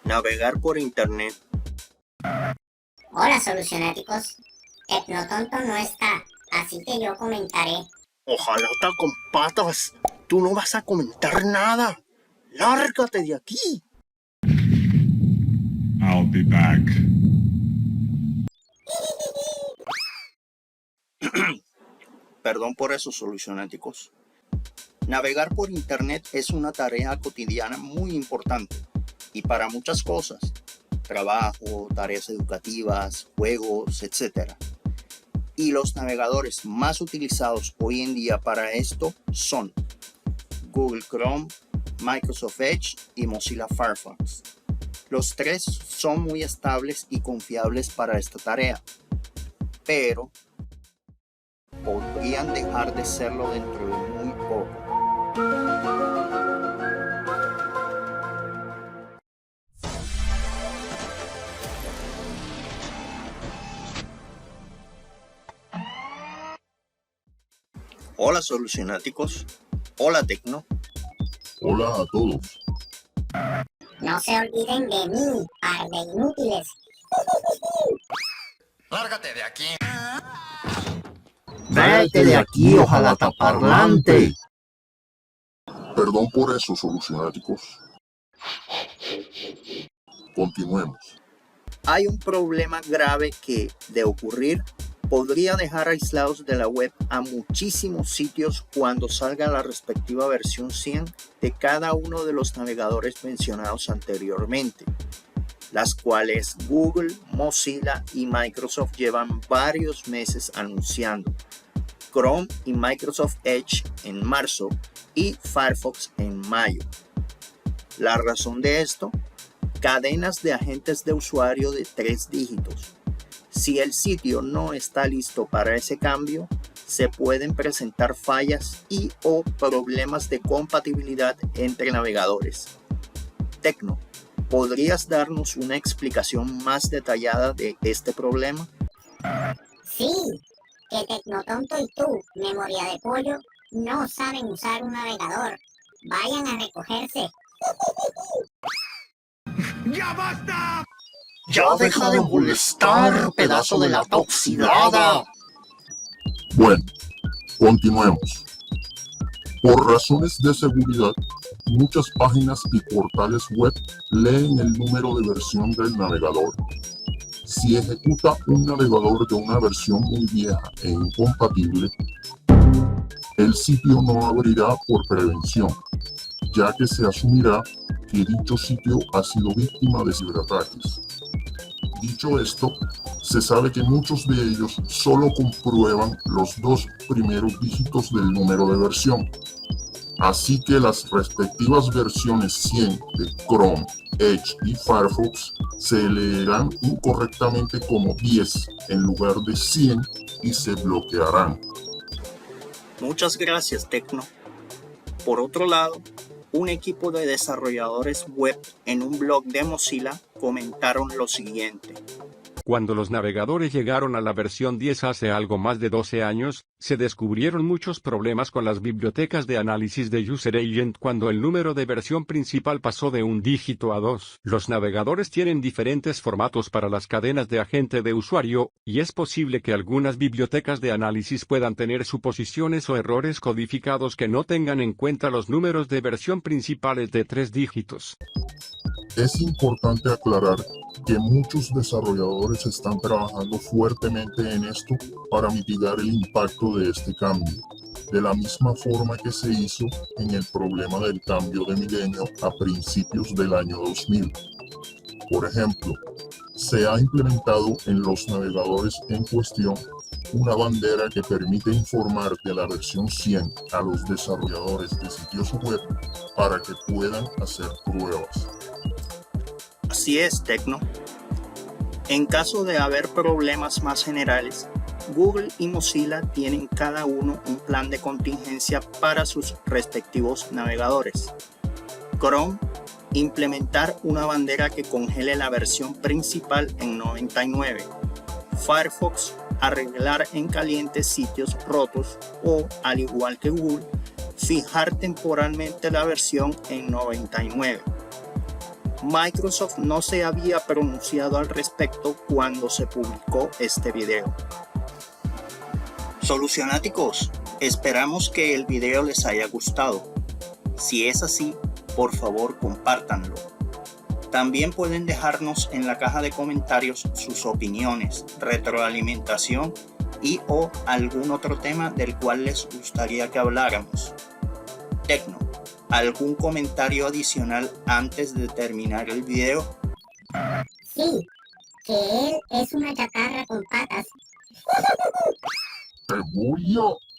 Navegar por Internet. Hola solucionáticos, Tecnotonto no está, así que yo comentaré. Ojalá con patas. Tú no vas a comentar nada. Lárgate de aquí. I'll be back. Perdón por eso, solucionáticos. Navegar por Internet es una tarea cotidiana muy importante y para muchas cosas, trabajo, tareas educativas, juegos, etc. Y los navegadores más utilizados hoy en día para esto son Google Chrome, Microsoft Edge y Mozilla Firefox. Los tres son muy estables y confiables para esta tarea, pero podrían dejar de serlo dentro de muy poco. Hola solucionáticos, hola Tecno. Hola a todos. No se olviden de mí, par de inútiles. ¡Lárgate de aquí! ¡Vete de aquí, ojalá taparlante! Perdón por eso, solucionáticos. Continuemos. Hay un problema grave que, de ocurrir, podría dejar aislados de la web a muchísimos sitios cuando salga la respectiva versión 100 de cada uno de los navegadores mencionados anteriormente, las cuales Google, Mozilla y Microsoft llevan varios meses anunciando. Chrome y Microsoft Edge en marzo y Firefox en mayo. La razón de esto: cadenas de agentes de usuario de 3 dígitos. Si el sitio no está listo para ese cambio, se pueden presentar fallas y o problemas de compatibilidad entre navegadores. Tecno, ¿podrías darnos una explicación más detallada de este problema? Sí, que Tecnotonto y tú, memoria de pollo, no saben usar un navegador. Vayan a recogerse. ¡Ya basta! ¡Ya deja de molestar, pedazo de lata oxidada! Bueno, continuemos. Por razones de seguridad, muchas páginas y portales web leen el número de versión del navegador. Si ejecuta un navegador de una versión muy vieja e incompatible, el sitio no abrirá por prevención, ya que se asumirá que dicho sitio ha sido víctima de ciberataques. Dicho esto, se sabe que muchos de ellos solo comprueban los 2 primeros dígitos del número de versión. Así que las respectivas versiones 100 de Chrome, Edge y Firefox se leerán incorrectamente como 10 en lugar de 100 y se bloquearán. Muchas gracias, Tecno. Por otro lado, un equipo de desarrolladores web en un blog de Mozilla comentaron lo siguiente. Cuando los navegadores llegaron a la versión 10 hace algo más de 12 años, se descubrieron muchos problemas con las bibliotecas de análisis de User Agent cuando el número de versión principal pasó de un dígito a 2. Los navegadores tienen diferentes formatos para las cadenas de agente de usuario, y es posible que algunas bibliotecas de análisis puedan tener suposiciones o errores codificados que no tengan en cuenta los números de versión principales de 3 dígitos. Es importante aclarar que muchos desarrolladores están trabajando fuertemente en esto para mitigar el impacto de este cambio, de la misma forma que se hizo en el problema del cambio de milenio a principios del año 2000. Por ejemplo, se ha implementado en los navegadores en cuestión una bandera que permite informar de la versión 100 a los desarrolladores de sitios web para que puedan hacer pruebas. Así es, Tecno. En caso de haber problemas más generales, Google y Mozilla tienen cada uno un plan de contingencia para sus respectivos navegadores. Chrome, implementar una bandera que congele la versión principal en 99. Firefox, arreglar en caliente sitios rotos o, al igual que Google, fijar temporalmente la versión en 99. Microsoft no se había pronunciado al respecto cuando se publicó este video. Solucionáticos, esperamos que el video les haya gustado. Si es así, por favor compártanlo. También pueden dejarnos en la caja de comentarios sus opiniones, retroalimentación y o algún otro tema del cual les gustaría que habláramos. Tecno, ¿algún comentario adicional antes de terminar el video? Sí, que él es una chatarra con patas. Te voy a...